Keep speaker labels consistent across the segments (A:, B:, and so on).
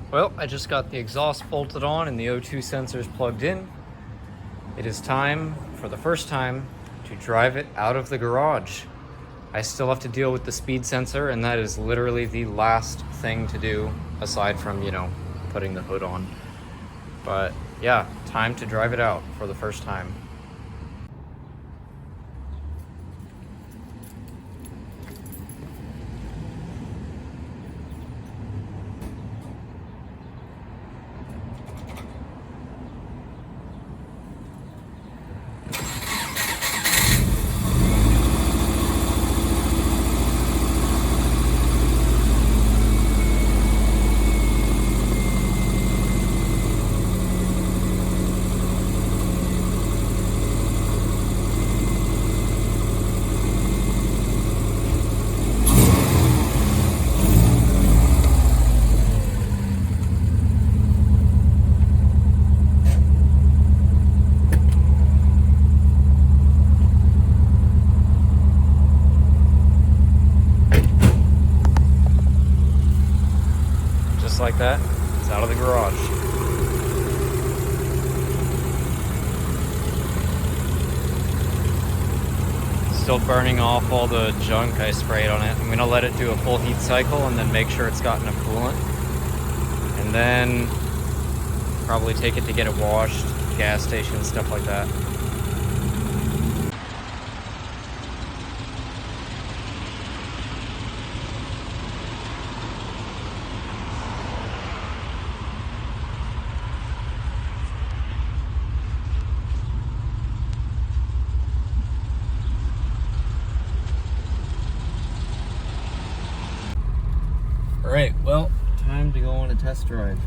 A: Well, I just got the exhaust bolted on and the O2 sensors plugged in. It is time, for the first time, to drive it out of the garage. I still have to deal with the speed sensor, and that is literally the last thing to do, aside from, putting the hood on. But yeah, time to drive it out for the first time. Just like that, it's out of the garage. Still burning off all the junk I sprayed on it. I'm gonna let it do a full heat cycle and then make sure it's got enough coolant. And then probably take it to get it washed, gas station, stuff like that. All right, well, time to go on a test drive.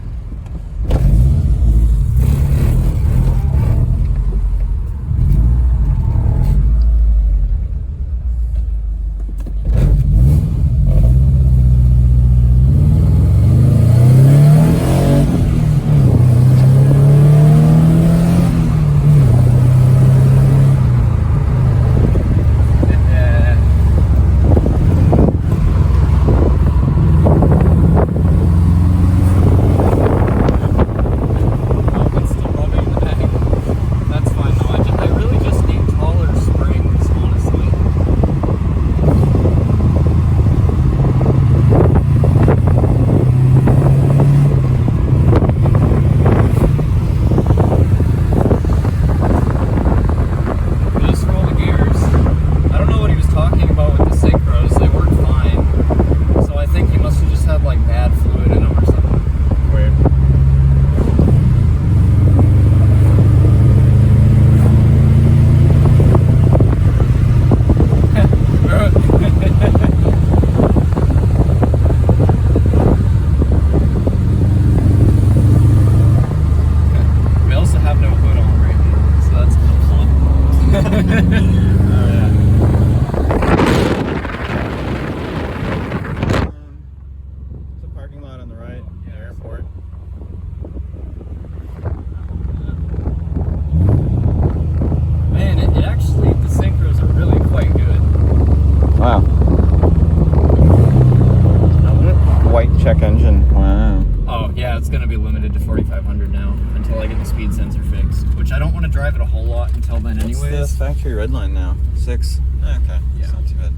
B: Check engine. Wow.
A: Oh, yeah, it's going to be limited to 4,500 now until I get the speed sensor fixed, which I don't want to drive it a whole lot until then anyways.
B: What's the factory red line now? 6? Okay, yeah. It's not too bad.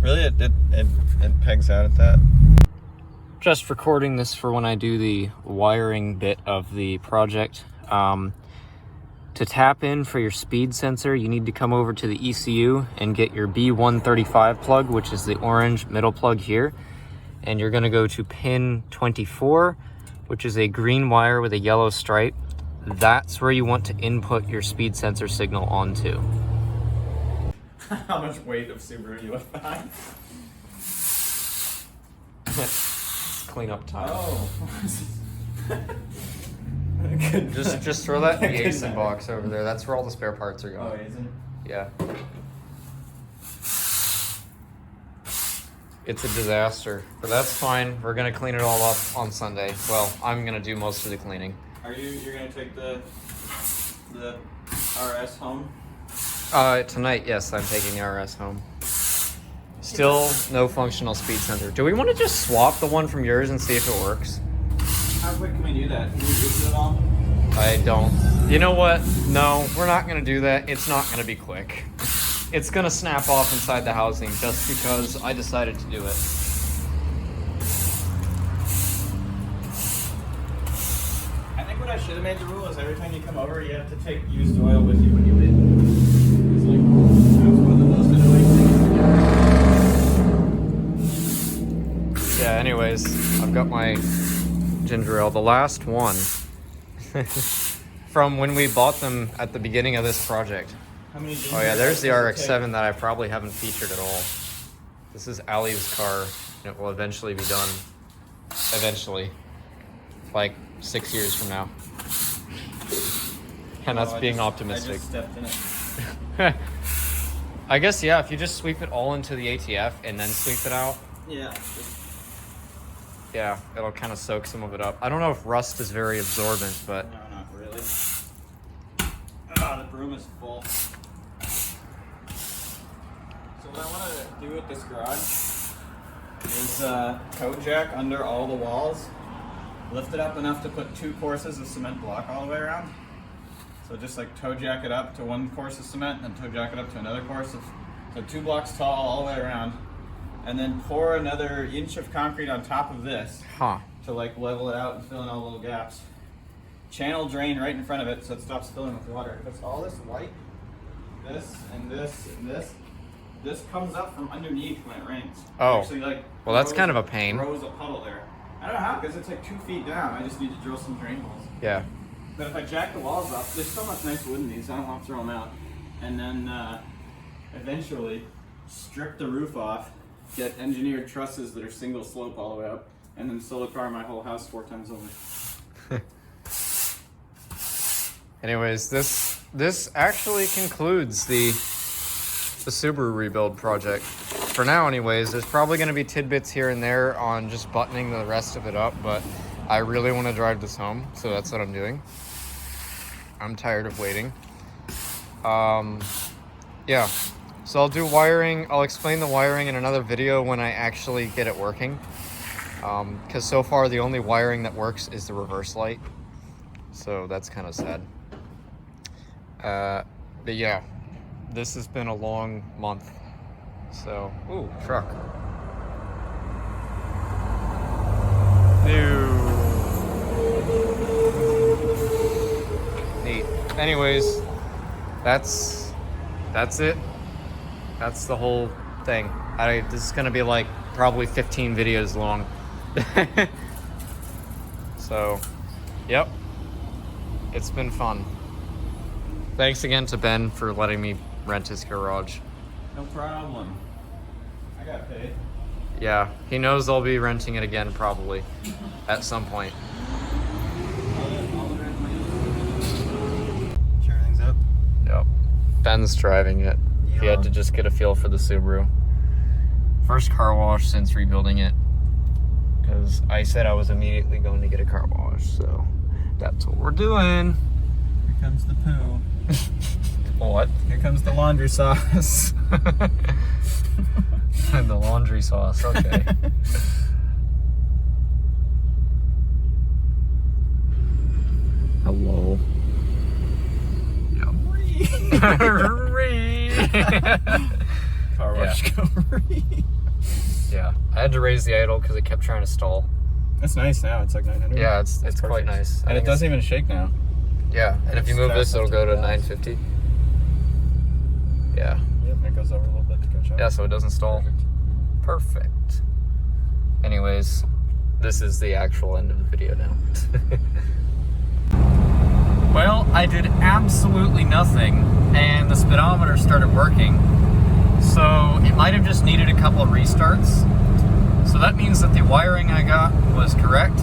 B: Really? It pegs out at that?
A: Just recording this for when I do the wiring bit of the project. To tap in for your speed sensor, you need to come over to the ECU and get your B135 plug, which is the orange middle plug here. And you're gonna go to pin 24, which is a green wire with a yellow stripe. That's where you want to input your speed sensor signal onto.
B: How much weight of Subaru you left behind?
A: Clean up time.
B: Oh.
A: just throw that in the ASIN box over there. That's where all the spare parts are going.
B: Oh, ASIN?
A: Yeah. It's a disaster, but that's fine. We're gonna clean it all up on Sunday. Well, I'm gonna do most of the cleaning.
B: You're gonna take the RS home?
A: Tonight, yes, I'm taking the RS home. Still no functional speed sensor. Do we want to just swap the one from yours and see if it works?
B: How quick can we do that? Can we use it at all?
A: I don't. You know what? No, we're not going to do that. It's not going to be quick. It's going to snap off inside the housing just because I decided to do it.
B: I think what I should have made the rule is every time you come over, you have to take used oil with you when you leave. It's like, that's one of the most annoying things.
A: Yeah, anyways, I've got my ginger ale, the last one from when we bought them at the beginning of this project.
B: How many
A: Oh yeah, there's the RX-7 that I probably haven't featured at all. This is Ali's car, and it will eventually be done. Eventually. Like 6 years from now. And that's being optimistic.
B: I just stepped in it.
A: I guess, yeah, if you just sweep it all into the ATF and then sweep it out,
B: Yeah.
A: yeah, it'll kind of soak some of it up. I don't know if rust is very absorbent, but...
B: No, not really. Ah, the broom is full. So what I want to do with this garage is toe jack under all the walls, lift it up enough to put 2 courses of cement block all the way around. So just like toe jack it up to 1 course of cement and then toe jack it up to another course of, so 2 blocks tall all the way around. And then pour another inch of concrete on top of this to like level it out and fill in all the little gaps. Channel drain right in front of it so it stops filling with water. If it's all this white, this and this and this comes up from underneath when it rains.
A: Oh,
B: actually, like,
A: well, that's kind of a pain.
B: Grows a puddle there. I don't know how, because it's like 2 feet down. I just need to drill some drain holes.
A: Yeah.
B: But if I jack the walls up, there's so much nice wood in these, I don't want to throw them out. And then eventually strip the roof off, get engineered trusses that are single slope all the way up, and then solo car my whole house 4 times over.
A: Anyways, this actually concludes the Subaru rebuild project. For now anyways, there's probably going to be tidbits here and there on just buttoning the rest of it up, but I really want to drive this home, so that's what I'm doing. I'm tired of waiting. Yeah, so I'll do wiring. I'll explain the wiring in another video when I actually get it working. Because so far the only wiring that works is the reverse light. So that's kind of sad. But yeah, this has been a long month. So, ooh, truck. Neat. Anyways, that's it. That's the whole thing. This is gonna be like probably 15 videos long. So, yep. It's been fun. Thanks again to Ben for letting me rent his garage.
B: No problem. I got paid.
A: Yeah, he knows I'll be renting it again probably at some point.
B: Sure everything's up?
A: Yep. Ben's driving it. He had to just get a feel for the Subaru. First car wash since rebuilding it. Because I said I was immediately going to get a car wash, so that's what we're doing.
B: Here comes the poo.
A: What?
B: Here comes the laundry sauce.
A: The laundry sauce, okay. Hello.
B: Car wash go.
A: Yeah, I had to raise the idle because it kept trying to stall.
B: That's nice now. It's like 900.
A: Yeah, it's quite nice.
B: And it doesn't even shake now.
A: Yeah, and if you move this, it'll go to 950. Yeah.
B: Yep, it goes over a little bit to catch up.
A: Yeah, so it doesn't stall. Perfect. Anyways, this is the actual end of the video now. Well, I did absolutely nothing, and the speedometer started working. So it might have just needed a couple of restarts. So that means that the wiring I got was correct.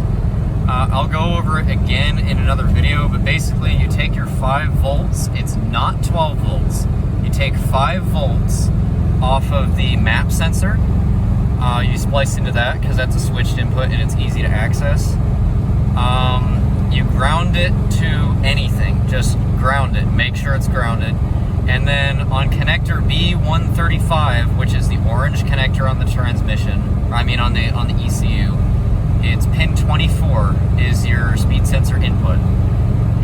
A: I'll go over it again in another video, but basically you take your 5 volts, it's not 12 volts. You take 5 volts off of the map sensor. You splice into that because that's a switched input and it's easy to access. You ground it to anything, just ground it, make sure it's grounded. And then on connector B135, which is the orange connector on the transmission, on the ECU, it's pin 24 is your speed sensor input,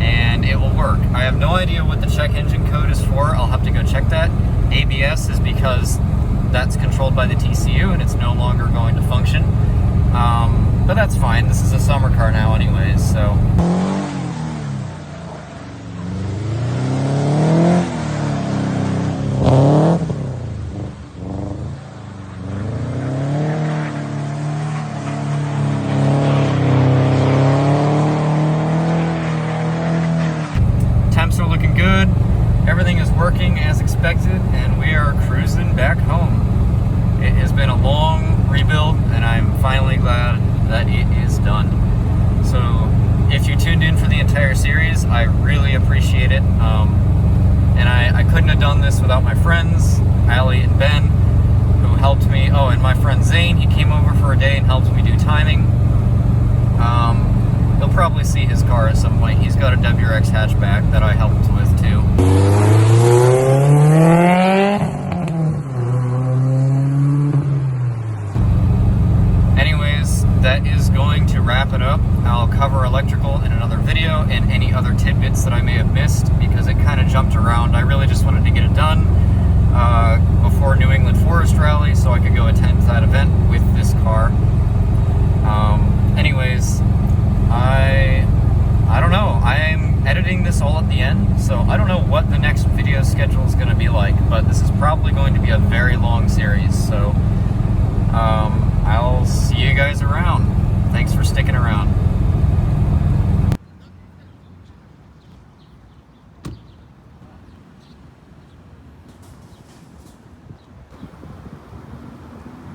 A: and it will work. I have no idea what the check engine code is for. I'll have to go check that. ABS is because that's controlled by the TCU and it's no longer going to function. But that's fine. This is a summer car now anyways, so. Temps are looking good. Everything is working as expected, and we are cruising back home. It has been a long rebuild, and I'm finally glad that it is done. So if you tuned in for the entire series, I really appreciate it. And I couldn't have done this without my friends, Allie and Ben, who helped me. Oh, and my friend Zane, he came over for a day and helped me do timing. You'll probably see his car at some point. He's got a WRX hatchback that I helped with too. Anyways, that is going to wrap it up. I'll cover electrical in another video and any other tidbits that I may have missed because it kind of jumped around. I really just wanted to get it done before New England Forest Rally so I could go attend that event with this car. Anyways, I don't know. I'm editing this all at the end, so I don't know what the next video schedule is going to be like, but this is probably going to be a very long series, so I'll see you guys around. Thanks for sticking around.